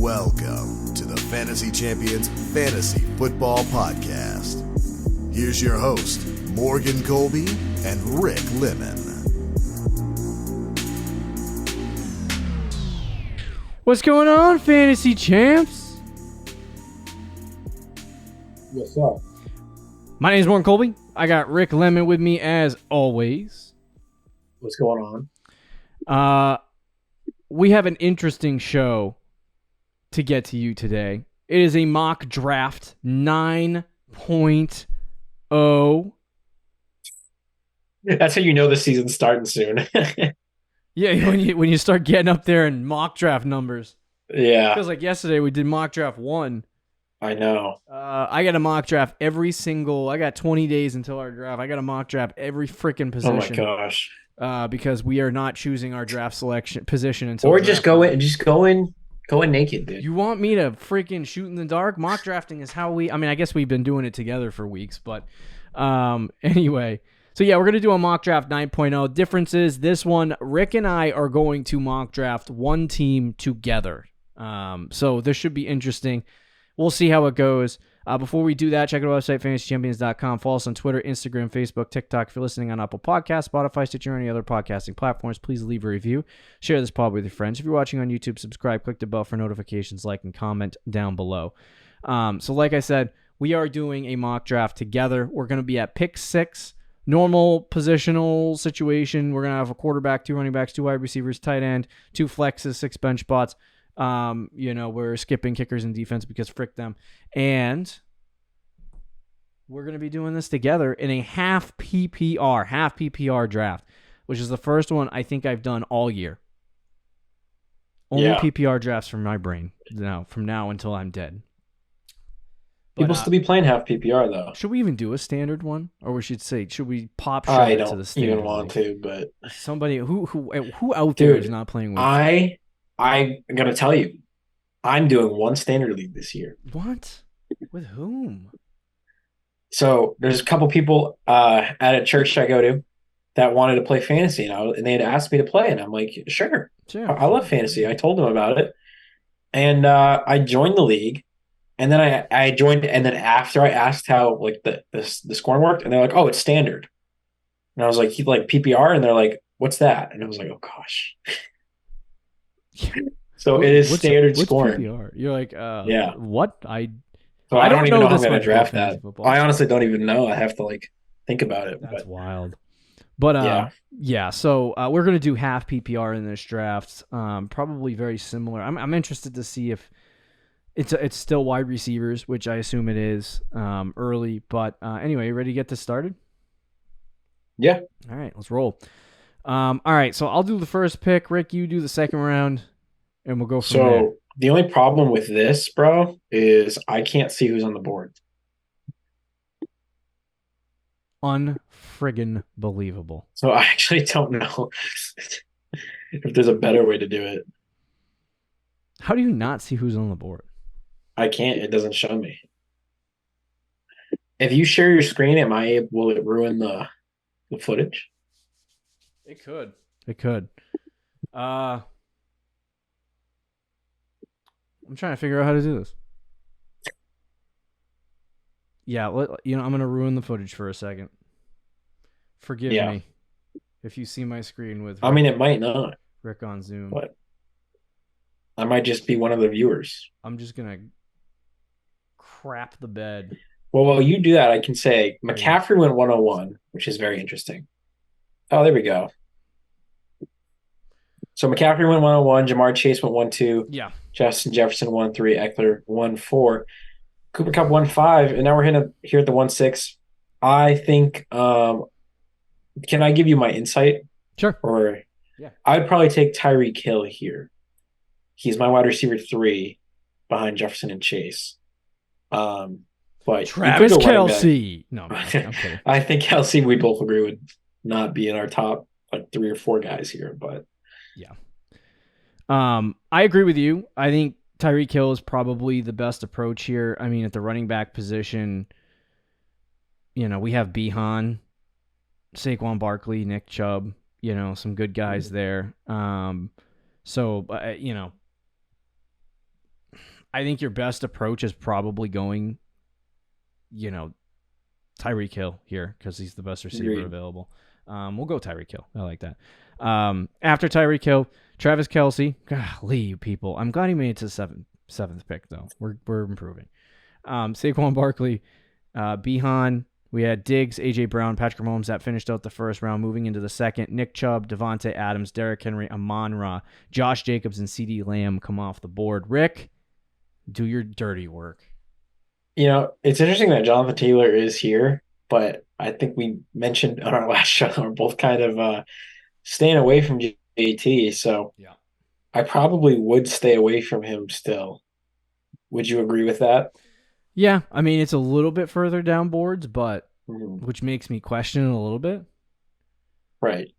Welcome to the Fantasy Champions Fantasy Football Podcast. Here's your host, Morgan Colby and Rick Lemon. What's going on, Fantasy Champs? What's up? My name is Morgan Colby. I got Rick Lemon with me as always. What's going on? We have an interesting show to get to you today. It is a mock draft 9.0. That's how you know the season's starting soon. Yeah, when you start getting up there in mock draft numbers. Yeah. Feels like yesterday we did mock draft 1. I know. I got a mock draft I got 20 days until our draft. I got a mock draft every freaking position. Oh my gosh. Because we are not choosing our draft selection position until Or just go in naked, dude. You want me to freaking shoot in the dark? Mock drafting is how I guess we've been doing it together for weeks, but anyway. So yeah, we're going to do a mock draft 9.0. Difference is this one, Rick and I are going to mock draft one team together. So this should be interesting. We'll see how it goes. Before we do that, check out our website, fantasychampions.com. Follow us on Twitter, Instagram, Facebook, TikTok. If you're listening on Apple Podcasts, Spotify, Stitcher, or any other podcasting platforms, please leave a review. Share this pod with your friends. If you're watching on YouTube, subscribe, click the bell for notifications, like, and comment down below. So like I said, we are doing a mock draft together. We're going to be at pick 6, normal positional situation. We're going to have a quarterback, 2 running backs, 2 wide receivers, tight end, 2 flexes, 6 bench spots. We're skipping kickers and defense because frick them. And we're going to be doing this together in a half PPR draft, which is the first one I think I've done all year. Only PPR drafts from my brain from now until I'm dead. People still be playing half PPR though. Should we even do a standard one, or should we pop shove it to the standard? I don't even want to, but somebody who out there is not playing with. I'm gonna tell you, I'm doing one standard league this year. What? With whom? So there's a couple people at a church I go to that wanted to play fantasy, and they had asked me to play, and I'm like, sure. I love fantasy. I told them about it, and I joined the league, and then I joined, and then after I asked how like the scoring worked, and they're like, oh, it's standard, and I was like, like PPR, and they're like, what's that? And I was like, oh gosh. So it is standard scoring. PPR? You're like, yeah. What? I don't even know how I'm going to draft that. Football. I honestly don't even know. I have to think about it. That's wild. But yeah. So we're going to do half PPR in this draft. Probably very similar. I'm interested to see if it's still wide receivers, which I assume it is early. But anyway, you ready to get this started? Yeah. All right, let's roll. All right, so I'll do the first pick. Rick, you do the second round, and we'll go from there. So the only problem with this, bro, is I can't see who's on the board. Unfriggin' believable. So I actually don't know if there's a better way to do it. How do you not see who's on the board? I can't. It doesn't show me. If you share your screen, will it ruin the footage? It could. I'm trying to figure out how to do this. Yeah, I'm going to ruin the footage for a second. Forgive me if you see my screen with Rick, it might not. Rick on Zoom. But I might just be one of the viewers. I'm just going to crap the bed. Well, while you do that, I can say McCaffrey went 101, which is very interesting. Oh, there we go. So McCaffrey went 101, Jamar Chase went 1-2, yeah. Justin Jefferson 1-3, Eckler 1-4, Cooper Kupp 1-5, and now we're here at the 1-6. I think can I give you my insight? Sure. Or yeah. I'd probably take Tyreek Hill here. He's my wide receiver 3 behind Jefferson and Chase. But Travis Kelce. No, I'm kidding. I think Kelce, we both agree, would not be in our top 3 or 4 guys here, but yeah. I agree with you. I think Tyreek Hill is probably the best approach here. I mean, at the running back position, we have Bijan, Saquon Barkley, Nick Chubb, some good guys there. So, I think your best approach is probably going, Tyreek Hill here because he's the best receiver available. We'll go Tyreek Hill. I like that. After Tyreek Hill, Travis Kelce. Golly, you people. I'm glad he made it to the seventh pick, though. We're improving. Saquon Barkley, Behan. We had Diggs, A.J. Brown, Patrick Mahomes that finished out the first round. Moving into the second, Nick Chubb, Devontae Adams, Derrick Henry, Amon-Ra, Josh Jacobs, and CeeDee Lamb come off the board. Rick, do your dirty work. It's interesting that Jonathan Taylor is here, but I think we mentioned on our last show we're both kind of staying away from JT. So yeah, I probably would stay away from him still. Would you agree with that? Yeah, I mean, it's a little bit further down boards, but which makes me question it a little bit. Right.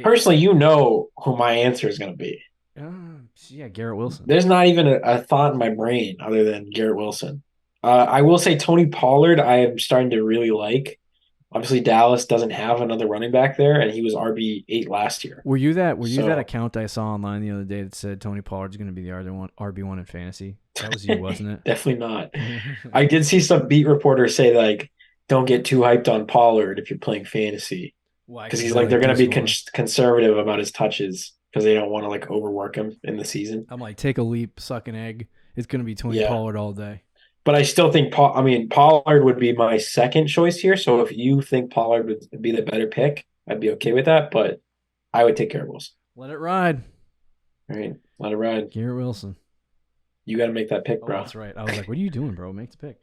Personally, you know who my answer is going to be. Yeah, Garrett Wilson. There's not even a thought in my brain other than Garrett Wilson. I will say Tony Pollard I am starting to really like. Obviously, Dallas doesn't have another running back there, and he was RB8 last year. Were you that account I saw online the other day that said Tony Pollard's going to be the RB1 in fantasy? That was you, wasn't it? Definitely not. I did see some beat reporters say, like, don't get too hyped on Pollard if you're playing fantasy. Why? Because he's like, they're going to be conservative about his touches because they don't want to, like, overwork him in the season. I'm like, take a leap, suck an egg. It's going to be Tony Pollard all day. But I still think Pollard would be my second choice here. So if you think Pollard would be the better pick, I'd be okay with that. But I would take Garrett Wilson. Let it ride. All right, let it ride. Garrett Wilson. You got to make that pick, bro. That's right. I was like, what are you doing, bro? Make the pick.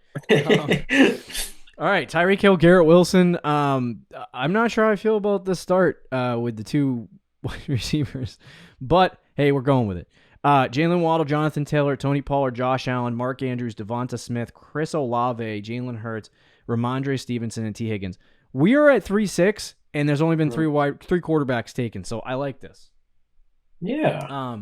All right, Tyreek Hill, Garrett Wilson. I'm not sure how I feel about the start with the two wide receivers, but hey, we're going with it. Jalen Waddle, Jonathan Taylor, Tony Pollard, Josh Allen, Mark Andrews, Devonta Smith, Chris Olave, Jalen Hurts, Ramondre Stevenson, and T. Higgins. We are at 3-6, and there's only been three quarterbacks taken, so I like this. Yeah.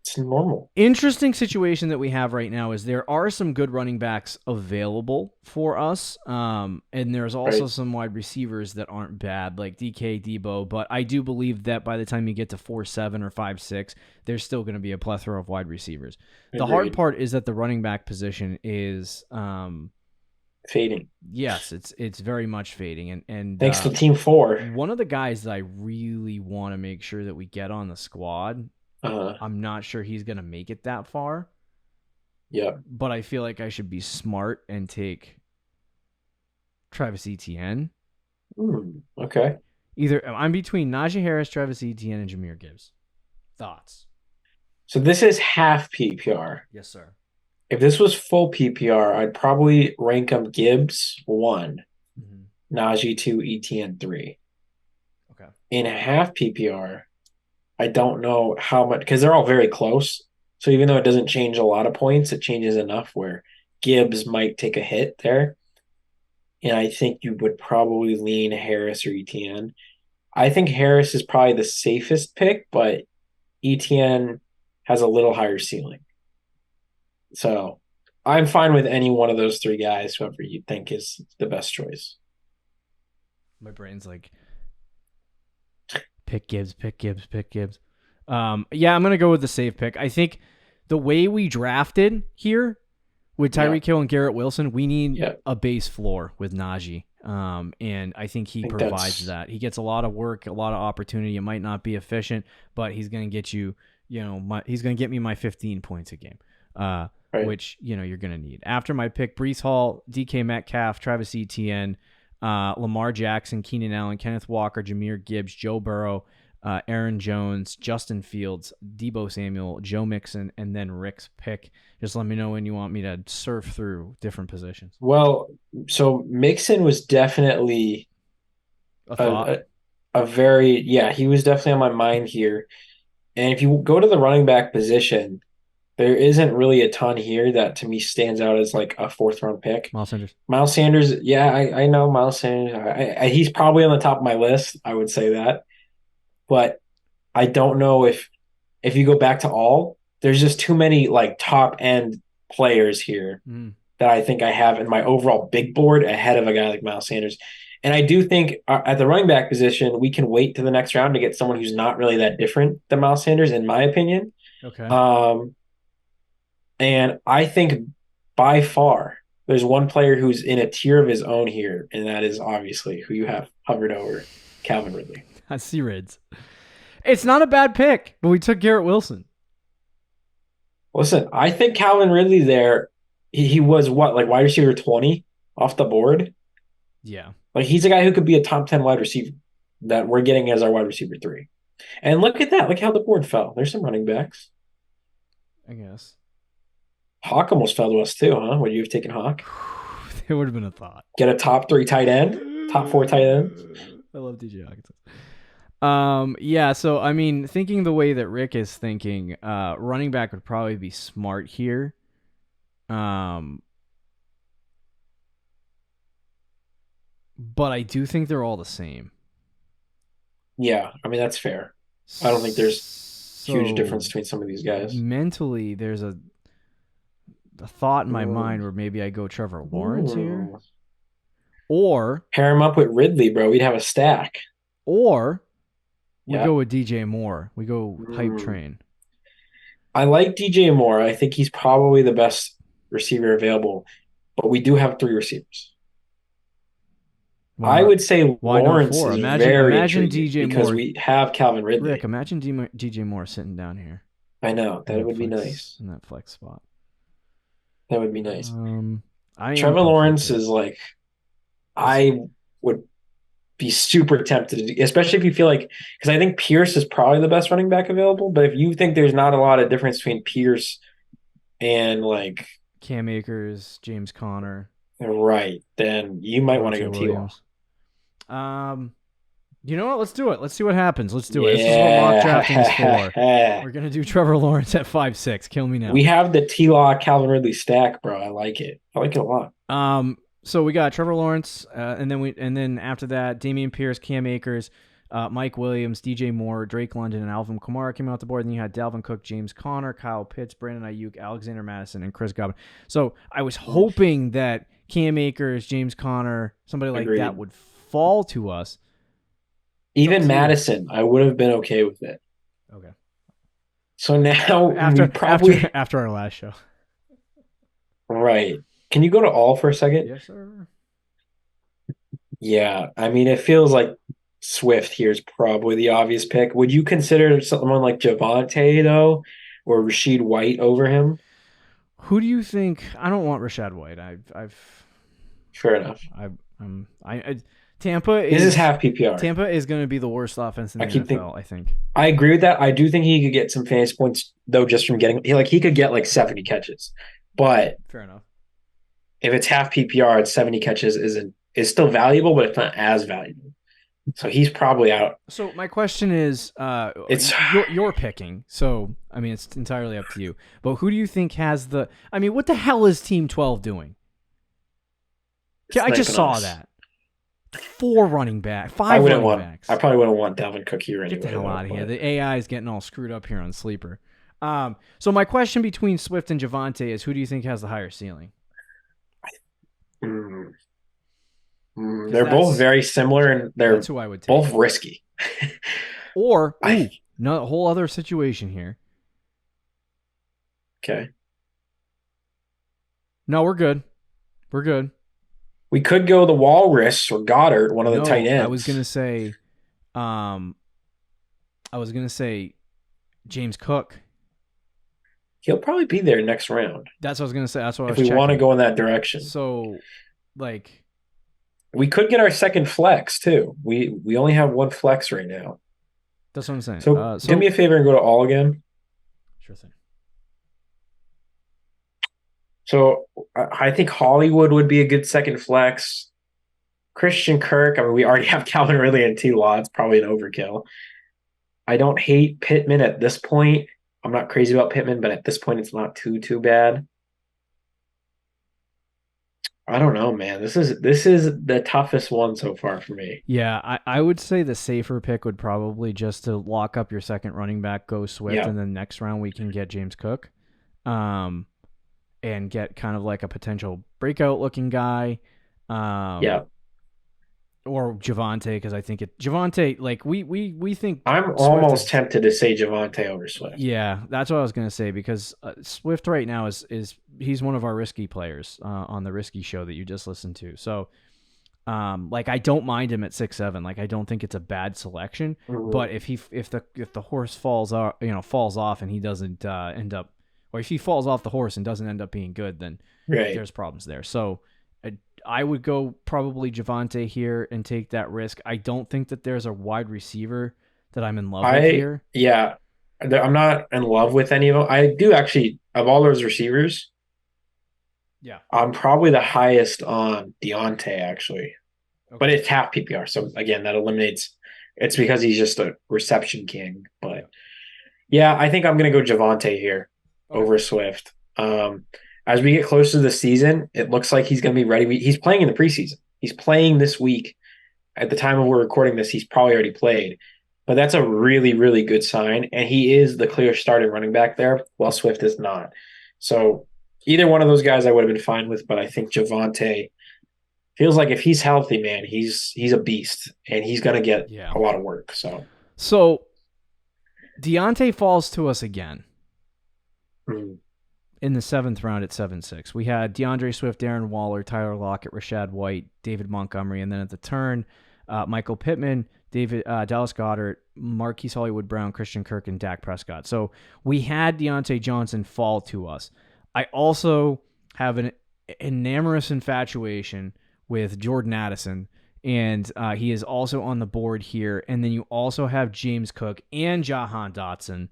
It's normal. Interesting situation that we have right now is there are some good running backs available for us, and there's also some wide receivers that aren't bad, like DK, Debo, but I do believe that by the time you get to 4-7 or 5-6, there's still going to be a plethora of wide receivers. Agreed. The hard part is that the running back position is fading. Yes, it's very much fading, and thanks to Team 4. One of the guys that I really want to make sure that we get on the squad. I'm not sure he's going to make it that far. Yeah. But I feel like I should be smart and take Travis Etienne. Okay. Either I'm between Najee Harris, Travis Etienne, and Jahmyr Gibbs. Thoughts? So this is half PPR. Yes, sir. If this was full PPR, I'd probably rank them Gibbs 1, Najee 2, Etienne 3. Okay. In half PPR, I don't know how much, because they're all very close. So even though it doesn't change a lot of points, it changes enough where Gibbs might take a hit there. And I think you would probably lean Harris or Etienne. I think Harris is probably the safest pick, but Etienne has a little higher ceiling. So I'm fine with any one of those three guys, whoever you think is the best choice. My brain's like, pick Gibbs, pick Gibbs, pick Gibbs. Yeah, I'm going to go with the safe pick. I think the way we drafted here with Tyreek Hill and Garrett Wilson, we need a base floor with Najee. And I think he provides that. He gets a lot of work, a lot of opportunity. It might not be efficient, but he's going to get you, he's going to get me my 15 points a game, which, you're going to need. After my pick, Breece Hall, DK Metcalf, Travis Etienne, Lamar Jackson, Keenan Allen, Kenneth Walker, Jahmyr Gibbs, Joe Burrow, Aaron Jones, Justin Fields, Deebo Samuel, Joe Mixon, and then Rick's pick. Just let me know when you want me to surf through different positions. Well, so Mixon was definitely a very, he was definitely on my mind here. And if you go to the running back position, there isn't really a ton here that to me stands out as like a fourth-round pick. Miles Sanders. I know Miles Sanders. He's probably on the top of my list. I would say that. But I don't know if you go back to all, there's just too many like top-end players here that I think I have in my overall big board ahead of a guy like Miles Sanders. And I do think at the running back position, we can wait to the next round to get someone who's not really that different than Miles Sanders, in my opinion. Okay. And I think by far there's one player who's in a tier of his own here, and that is obviously who you have hovered over, Calvin Ridley. I see Rids. It's not a bad pick, but we took Garrett Wilson. Listen, I think Calvin Ridley there, he was what, like wide receiver 20 off the board? Yeah. Like he's a guy who could be a top 10 wide receiver that we're getting as our wide receiver 3. And look at that. Look how the board fell. There's some running backs. I guess. Hawk almost fell to us too, huh? Would you have taken Hawk? It would have been a thought. Get a top 3 tight end? Top 4 tight ends? I love DJ Hawkinson. Yeah, so I mean, thinking the way that Rick is thinking, running back would probably be smart here. But I do think they're all the same. Yeah, I mean that's fair. I don't think there's huge difference between some of these guys. Mentally, there's a thought in my mind where maybe I go Trevor Lawrence here. Or pair him up with Ridley, bro. We'd have a stack. Or we go with DJ Moore. We go hype train. I like DJ Moore. I think he's probably the best receiver available. But we do have 3 receivers. I would say Lawrence is very intriguing because we have Calvin Ridley. Rick, imagine DJ Moore sitting down here. I know. That would be nice. In that flex spot. That would be nice. Trevor Lawrence is like, I would be super tempted, especially if you feel like, because I think Pierce is probably the best running back available. But if you think there's not a lot of difference between Pierce and like Cam Akers, James Conner, right, then you might want to go T-Law. You know what? Let's do it. Let's see what happens. Let's do it. This is what mock drafting is for. We're gonna do Trevor Lawrence at 5'6". Kill me now. We have the T-Law Calvin Ridley stack, bro. I like it. I like it a lot. So we got Trevor Lawrence, and then after that, Dameon Pierce, Cam Akers, Mike Williams, DJ Moore, Drake London, and Alvin Kamara came out the board. Then you had Dalvin Cook, James Conner, Kyle Pitts, Brandon Ayuk, Alexander Madison, and Chris Godwin. So I was hoping that Cam Akers, James Conner, somebody like that would fall to us. Even Madison, I would have been okay with it. Okay. So now after our last show. Right. Can you go to all for a second? Yes, sir. Yeah. I mean, it feels like Swift here is probably the obvious pick. Would you consider someone like Javonte, though, or Rashid White over him? Who do you think? I don't want Rashad White. I've fair enough. Tampa is. This is half PPR. Tampa is going to be the worst offense in the NFL. I think. I agree with that. I do think he could get some fantasy points though, just from getting he could get like 70 catches. But fair enough. If it's half PPR, it's 70 catches is still valuable, but it's not as valuable. So he's probably out. So my question is, it's you're picking. So I mean, it's entirely up to you. But who do you think has the? I mean, what the hell is Team 12 doing? I just saw that. 4 running backs, 5 running backs. I probably wouldn't want Dalvin Cook here anyway. Get the hell out of here. The AI is getting all screwed up here on Sleeper. So my question between Swift and Javonte is, who do you think has the higher ceiling? They're both very similar, and they're that's who I would take. Both risky. Or no, a whole other situation here. Okay. No, we're good. We're good. We could go the Walrus or Goddard, one of the tight ends. I was gonna say James Cook. He'll probably be there next round. That's what I was gonna say. That's what if we want to go in that direction. So, like, we could get our second flex too. We only have one flex right now. That's what I'm saying. So do me a favor and go to all again. Sure thing. So I think Hollywood would be a good second flex. Christian Kirk. I mean, we already have Calvin Ridley and T-Law. It's probably an overkill. I don't hate Pittman at this point. I'm not crazy about Pittman, but at this point, it's not too bad. I don't know, man. This is the toughest one so far for me. Yeah, I would say the safer pick would probably just to lock up your second running back, go Swift, and then next round we can get James Cook, and get kind of like a potential breakout looking guy. or Javonte, because I think Javonte, like we think I'm Swift almost is. tempted to say Javonte over Swift. Yeah, that's what I was gonna say because Swift right now is he's one of our risky players on the risky show that you just listened to. So, like I don't mind him at 6'7". Like I don't think it's a bad selection. But if the horse falls off and he doesn't end up, or if he falls off the horse and doesn't end up being good, then there's problems there. So I would go probably Javonte here and take that risk. I don't think that there's a wide receiver that I'm in love with here. Yeah, I'm not in love with any of them. I do actually, of all those receivers, Yeah. I'm probably the highest on Deontay, actually. Okay. But it's half PPR. So, again, that eliminates – it's because he's just a reception king. But, yeah, I think I'm going to go Javonte here over Swift. As we get closer to the season, it looks like he's going to be ready. He's playing in the preseason. He's playing this week. At the time of we're recording this, he's probably already played. But that's a really, really good sign. And he is the clear starting running back there, while Swift is not. So either one of those guys I would have been fine with, but I think Javonte feels like if he's healthy, man, he's a beast. And he's going to get a lot of work. So Deontay falls to us again. In the 7th round at 7-6. We had DeAndre Swift, Darren Waller, Tyler Lockett, Rashad White, David Montgomery, and then at the turn, Michael Pittman, Dallas Goedert, Marquise Hollywood Brown, Christian Kirk, and Dak Prescott. So we had Deontay Johnson fall to us. I also have an enormous infatuation with Jordan Addison, and he is also on the board here. And then you also have James Cook and Jahan Dotson.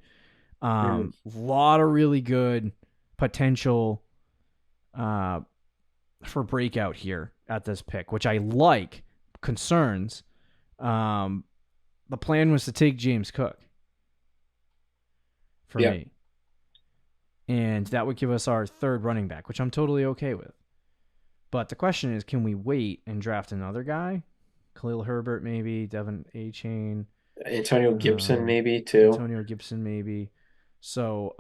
A lot of really good potential for breakout here at this pick, which I like. Concerns. The plan was to take James Cook for me. And that would give us our 3rd running back, which I'm totally okay with. But the question is, can we wait and draft another guy? Khalil Herbert, maybe. Devin Achane. Antonio Gibson, maybe, too. Antonio Gibson, maybe. So,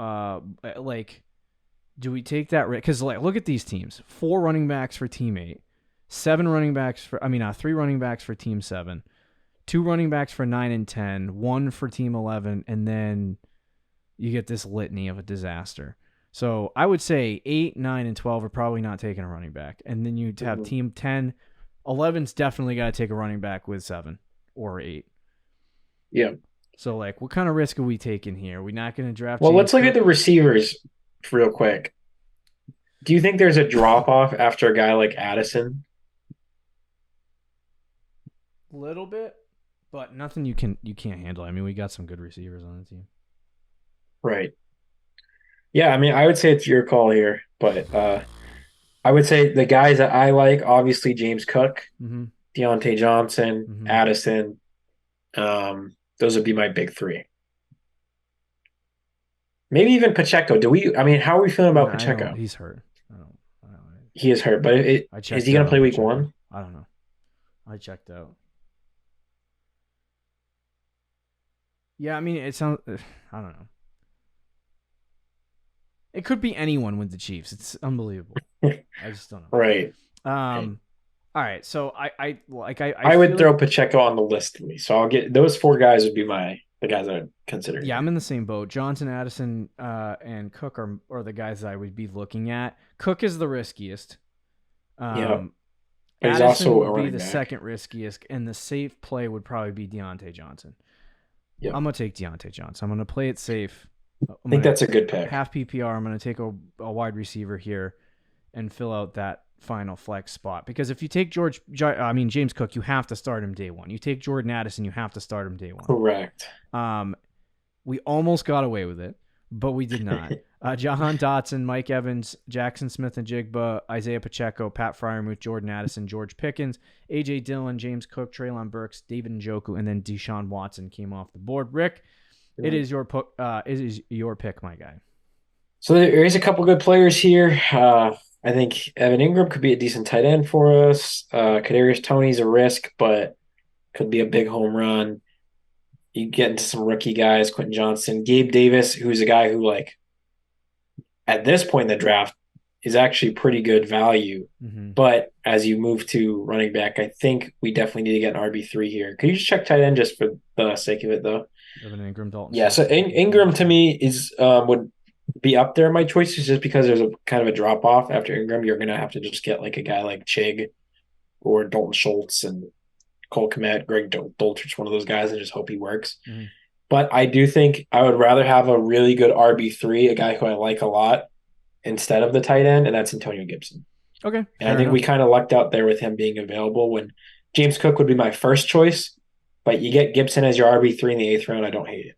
do we take that risk? Because, look at these teams. 4 running backs for Team 8. 3 running backs for Team 7. 2 running backs for 9 and 10. 1 for Team 11. And then you get this litany of a disaster. So, I would say 8, 9, and 12 are probably not taking a running back. And then you'd have Team 10. 11's definitely got to take a running back with 7 or 8. Yeah. So, what kind of risk are we taking here? Are we not going to draft? Well, let's look at the receivers real quick. Do you think there's a drop-off after a guy like Addison? A little bit, but nothing you can't handle. I mean, we got some good receivers on the team. Right. Yeah, I mean, I would say it's your call here, but I would say the guys that I like, obviously James Cook, Deontay Johnson, Addison. Those would be my big 3. Maybe even Pacheco. How are we feeling about Pacheco? He's hurt. I don't He is hurt, but is he going to play week 1? I don't know. I checked out. Yeah, I mean, it sounds. I don't know. It could be anyone with the Chiefs. It's unbelievable. I just don't know. Right. All right. So I would throw Pacheco on the list for me. So I'll get those 4 guys would be the guys I would consider. Yeah, I'm in the same boat. Johnson, Addison, and Cook are the guys that I would be looking at. Cook is the riskiest. Addison would be the second riskiest, and the safe play would probably be Deontay Johnson. Yep. I'm going to take Deontay Johnson. I'm going to play it safe. I think that's a good pick. Half PPR. I'm going to take a wide receiver here and fill out that final flex spot. Because if you take James Cook, you have to start him day 1. You take Jordan Addison, you have to start him day 1. Correct. We almost got away with it, but we did not. Jahan Dotson, Mike Evans, Jackson Smith-Njigba, Isaiah Pacheco, Pat Freiermuth, Jordan Addison, George Pickens, A.J. Dillon, James Cook, Treylon Burks, David Njoku, and then Deshaun Watson came off the board. Rick, it is your pick, my guy. So there is a couple good players here. I think Evan Ingram could be a decent tight end for us. Kadarius Toney's a risk, but could be a big home run. You get into some rookie guys, Quentin Johnson, Gabe Davis, who's a guy who, at this point in the draft, is actually pretty good value. Mm-hmm. But as you move to running back, I think we definitely need to get an RB3 here. Could you just check tight end just for the sake of it, though? Evan Ingram, Dalton Yeah, so Schultz. Ingram to me is would be up there in my choices just because there's a kind of a drop off after Ingram. You're gonna have to just get like a guy like Chig or Dalton Schultz and Cole Kmet, Greg Dulcich, one of those guys, and just hope he works. Mm-hmm. But I do think I would rather have a really good RB3, a guy who I like a lot, instead of the tight end, and that's Antonio Gibson. Okay. And I think we kind of lucked out there with him being available when James Cook would be my first choice, but you get Gibson as your RB3 in the 8th round. I don't hate it.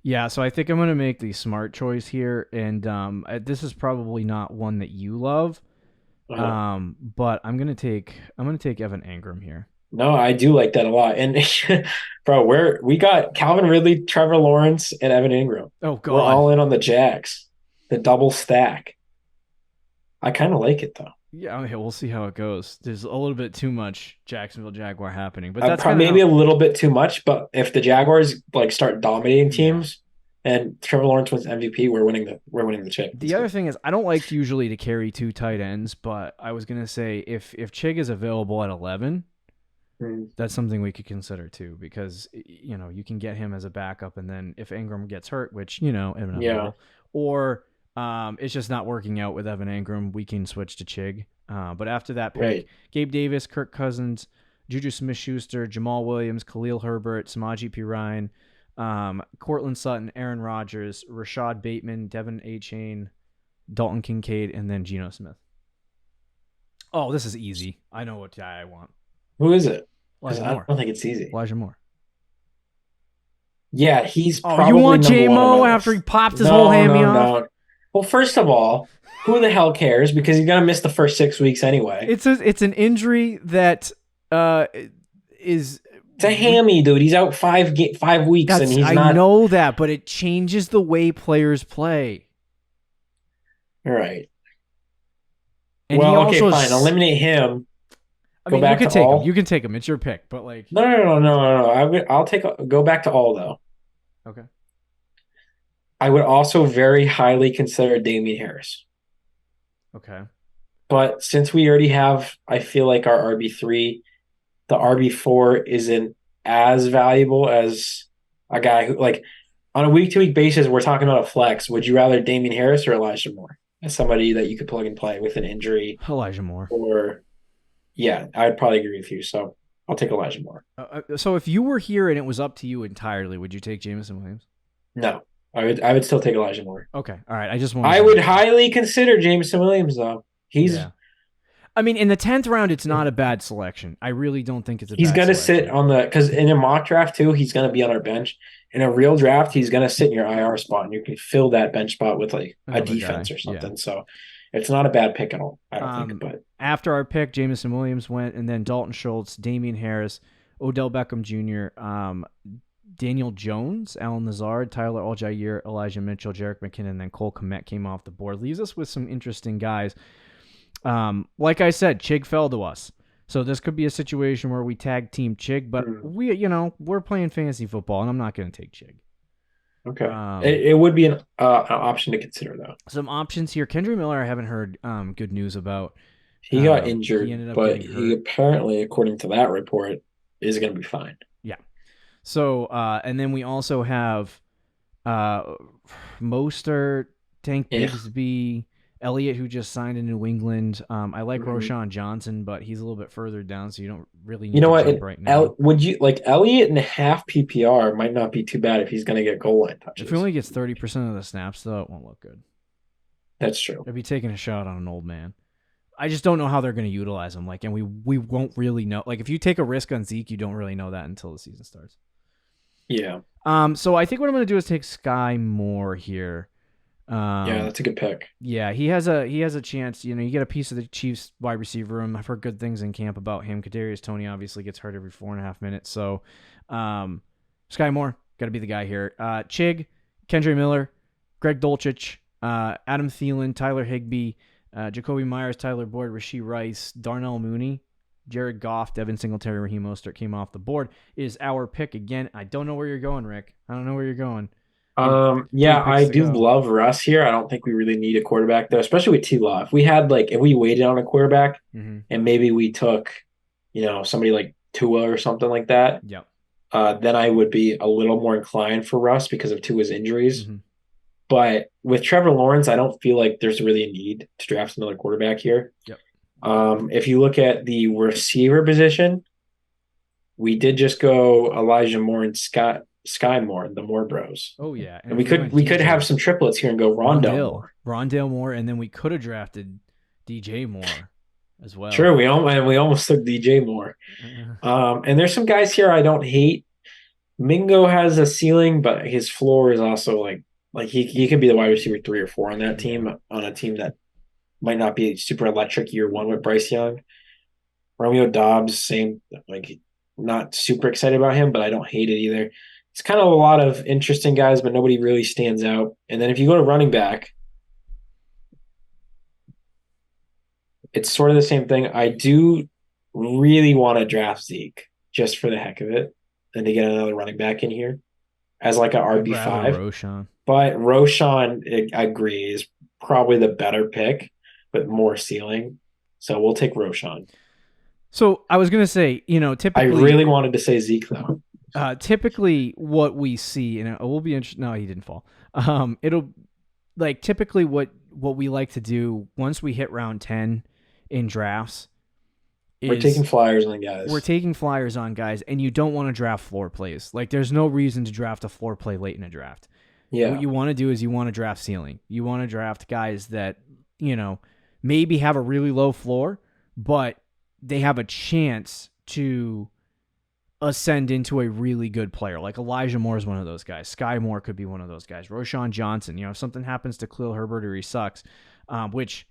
Yeah, so I think I'm going to make the smart choice here, and this is probably not one that you love, but I'm going to take Evan Ingram here. No, I do like that a lot. And bro, we got Calvin Ridley, Trevor Lawrence, and Evan Ingram. Oh God, we're all in on the Jags, the double stack. I kind of like it though. Yeah, okay, we'll see how it goes. There's a little bit too much Jacksonville Jaguar happening, but that's maybe a little bit too much. But if the Jaguars like start dominating teams and Trevor Lawrence wins MVP, we're winning the chip. The other thing is, I don't like usually to carry 2 tight ends, but I was gonna say if Chig is available at 11. That's something we could consider too, because you can get him as a backup, and then if Ingram gets hurt, which or it's just not working out with Evan Ingram, we can switch to Chig. But after that pick, right. Gabe Davis, Kirk Cousins, Juju Smith-Schuster, Jamal Williams, Khalil Herbert, Samaje Perine, Cortland Sutton, Aaron Rodgers, Rashad Bateman, Devin Achane, Dalton Kincaid, and then Geno Smith. Oh, this is easy. I know what guy I want. Who is it? I don't think it's easy. Elijah Moore. Yeah, he's probably you want J-Mo after he popped his whole hammy off? Well, first of all, who the hell cares? Because he's gonna miss the first 6 weeks anyway. It's an injury that is. It's a hammy, dude. He's out 5 weeks, and he's not. I know that, but it changes the way players play. All right. And well, okay, fine. Eliminate him. I mean, you can take him. You can take him. It's your pick, but like. No. I'll go back to all though. Okay. I would also very highly consider Damian Harris. Okay. But since we already have, I feel like our RB3, the RB4 isn't as valuable as a guy who, like, on a week-to-week basis, we're talking about a flex. Would you rather Damian Harris or Elijah Moore as somebody that you could plug and play with an injury? Elijah Moore. Or, yeah, I'd probably agree with you. So I'll take Elijah Moore. So if you were here and it was up to you entirely, would you take Jameson Williams? No. I would still take Elijah Moore. Okay. All right. I would highly consider Jameson Williams, though. I mean, in the 10th round, it's not a bad selection. I really don't think it's a bad selection. He's going to sit on because in a mock draft, too, he's going to be on our bench. In a real draft, he's going to sit in your IR spot, and you can fill that bench spot with like a defense or something. Yeah. So it's not a bad pick at all, I don't think. But after our pick, Jameson Williams went, and then Dalton Schultz, Damian Harris, Odell Beckham Jr., Daniel Jones, Alan Lazard, Tyler Algier, Elijah Mitchell, Jerick McKinnon, and then Cole Kmet came off the board. Leaves us with some interesting guys. Like I said, Chig fell to us. So this could be a situation where we tag team Chig, but we're playing fantasy football, and I'm not going to take Chig. Okay. It would be an option to consider, though. Some options here. Kendra Miller, I haven't heard good news about. He got injured, but he apparently, according to that report, is going to be fine. Yeah. So, and then we also have Mostert, Tank Bigsby, Elliott, who just signed in New England. I like Roshan Johnson, but he's a little bit further down, so you don't really need to jump right now. Would you like Elliott in half PPR might not be too bad if he's going to get goal line touches. If he only gets 30% of the snaps, though, it won't look good. That's true. I'd be taking a shot on an old man. I just don't know how they're going to utilize him. Like, and we won't really know. Like, if you take a risk on Zeke, you don't really know that until the season starts. Yeah. So I think what I'm going to do is take Sky Moore here. Yeah, that's a good pick. Yeah, he has a chance. You get a piece of the Chiefs wide receiver room. I've heard good things in camp about him. Kadarius Toney obviously gets hurt every 4.5 minutes. So, Sky Moore got to be the guy here. Chig, Kendra Miller, Greg Dulcich, Adam Thielen, Tyler Higbee, Jacoby Myers, Tyler Boyd, Rashee Rice, Darnell Mooney, Jared Goff, Devin Singletary, Raheem Mostert came off the board. It is our pick again. I don't know where you're going, Rick. I don't know where you're going. Yeah, picks I to do go. love Russ here. I don't think we really need a quarterback though, especially with T-Law. If we waited on a quarterback Mm-hmm. and maybe we took, somebody like Tua or something like that, Yep. then I would be a little more inclined for Russ because of Tua's injuries. Mm-hmm. But with Trevor Lawrence, I don't feel like there's really a need to draft another quarterback here. Yep. If you look at the receiver position, we did just go Elijah Moore and Sky Moore, the Moore Bros. Oh yeah, and And if we went we could have DJ, some triplets here and go Rondale Moore, and then we could have drafted DJ Moore as well. True, we almost took DJ Moore. And there's some guys here I don't hate. Mingo has a ceiling, but his floor is also like he could be the wide receiver 3 or 4 on that team, on a team that might not be super electric year one with Bryce Young. Romeo Dobbs, same, like not super excited about him, but I don't hate it either. It's kind of a lot of interesting guys, but nobody really stands out. And then if you go to running back, it's sort of the same thing. I do really want to draft Zeke just for the heck of it and to get another running back in here as like an RB5. Roshan. But Roshan, I agree, is probably the better pick, but more ceiling. So we'll take Roshan. So I was going to say, typically. I really wanted to say Zeke, though. Typically what we see, and it will be interesting. No, he didn't fall. It'll like typically what we like to do once we hit round 10 in drafts. We're taking flyers on guys. We're taking flyers on guys, and you don't want to draft floor plays. Like, there's no reason to draft a floor play late in a draft. Yeah. What you want to do is you want to draft ceiling. You want to draft guys that, maybe have a really low floor, but they have a chance to ascend into a really good player. Like Elijah Moore is one of those guys. Sky Moore could be one of those guys. Roshan Johnson, if something happens to Khalil Herbert or he sucks, which,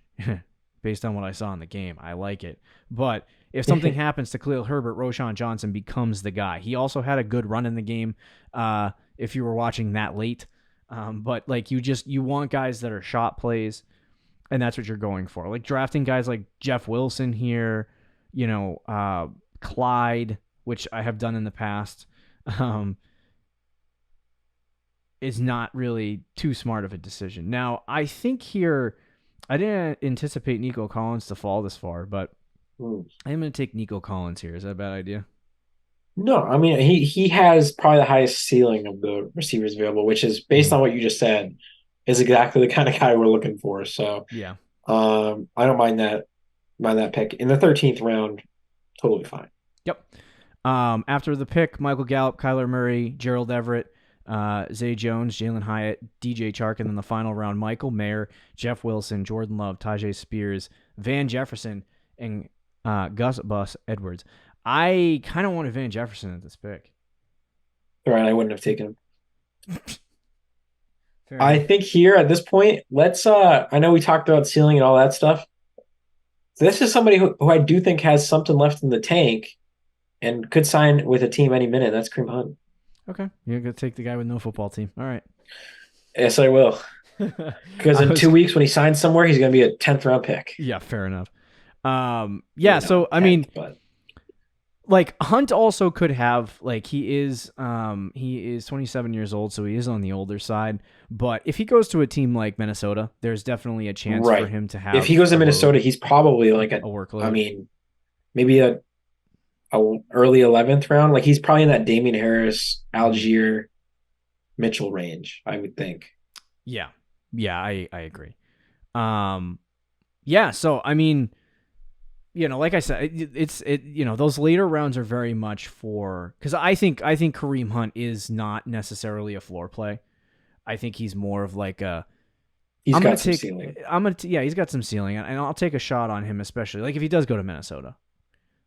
based on what I saw in the game, I like it. But if something happens to Khalil Herbert, Roshan Johnson becomes the guy. He also had a good run in the game if you were watching that late. But like you want guys that are shot plays, and that's what you're going for. Like drafting guys like Jeff Wilson here, Clyde, which I have done in the past, is not really too smart of a decision. Now, I think here, I didn't anticipate Nico Collins to fall this far, but I am going to take Nico Collins here. Is that a bad idea? No, I mean, he has probably the highest ceiling of the receivers available, which is based on what you just said, is exactly the kind of guy we're looking for. So yeah, I don't mind that pick in the 13th round. Totally fine. Yep. After the pick, Michael Gallup, Kyler Murray, Gerald Everett, Zay Jones, Jalen Hyatt, DJ Chark, and then the final round, Michael Mayer, Jeff Wilson, Jordan Love, Tajay Spears, Van Jefferson, and Gus Bus Edwards. I kind of wanted Van Jefferson at this pick. All right, I wouldn't have taken him. I think here at this point, let's I know we talked about ceiling and all that stuff. This is somebody who I do think has something left in the tank and could sign with a team any minute. That's Kareem Hunt. Okay. You're going to take the guy with no football team. All right. Yes, I will. Because in 2 weeks when he signs somewhere, he's going to be a 10th round pick. Yeah, fair enough. So, I mean, like Hunt also could have, like, he is 27 years old, so he is on the older side. But if he goes to a team like Minnesota, there's definitely a chance for him to have. If he goes to Minnesota, he's probably like a workload. I mean, maybe a early 11th round. Like he's probably in that Damian Harris, Algier, Mitchell range, I would think. Yeah, I agree. So I mean, like I said, it's those later rounds are very much for, because I think Kareem Hunt is not necessarily a floor play. I think he's more of like a. He's got some ceiling. He's got some ceiling, and I'll take a shot on him, especially like if he does go to Minnesota,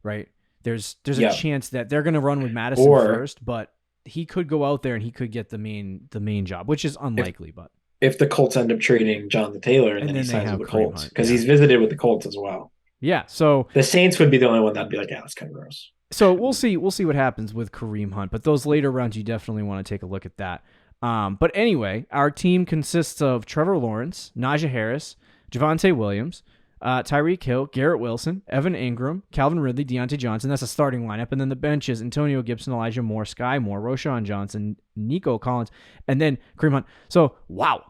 right? There's a chance that they're going to run with Madison first, but he could go out there and he could get the main job, which is unlikely. But if the Colts end up trading Jonathan Taylor and then he signs with the Colts, because he's visited with the Colts as well. Yeah, so the Saints would be the only one that'd be like, that's kind of gross. So we'll see what happens with Kareem Hunt, but those later rounds, you definitely want to take a look at that. But anyway, our team consists of Trevor Lawrence, Najee Harris, Javonte Williams, Tyreek Hill, Garrett Wilson, Evan Ingram, Calvin Ridley, Deontay Johnson. That's a starting lineup. And then the bench is Antonio Gibson, Elijah Moore, Sky Moore, Roshan Johnson, Nico Collins, and then Kareem Hunt. So, wow.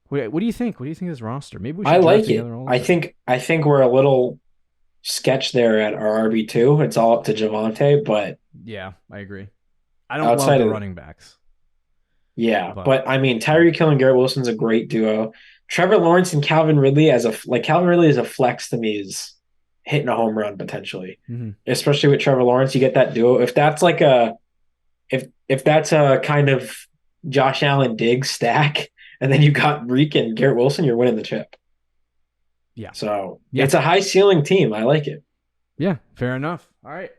What do you think? What do you think of this roster? Maybe we should I like it. I think we're a little sketch there at our RB2. It's all up to Javonte, but yeah, I agree. I don't love the running backs. Yeah, but I mean, Tyreek Hill and Garrett Wilson's a great duo. Trevor Lawrence and Calvin Ridley Calvin Ridley as a flex to me is hitting a home run potentially, especially with Trevor Lawrence. You get that duo. If that's like if that's a kind of Josh Allen Diggs stack, and then you got Reek and Garrett Wilson, you're winning the chip. Yeah. So it's a high ceiling team. I like it. Yeah, fair enough. All right.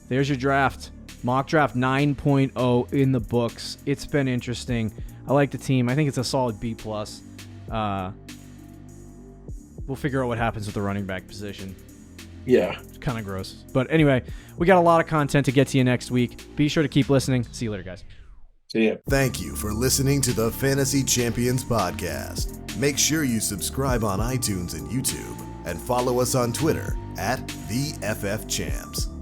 There's your draft. Mock draft 9.0 in the books. It's been interesting. I like the team. I think it's a solid B+. We'll figure out what happens with the running back position. Yeah. It's kind of gross. But anyway, we got a lot of content to get to you next week. Be sure to keep listening. See you later, guys. See ya. Thank you for listening to the Fantasy Champions Podcast. Make sure you subscribe on iTunes and YouTube and follow us on Twitter @TheFFChamps.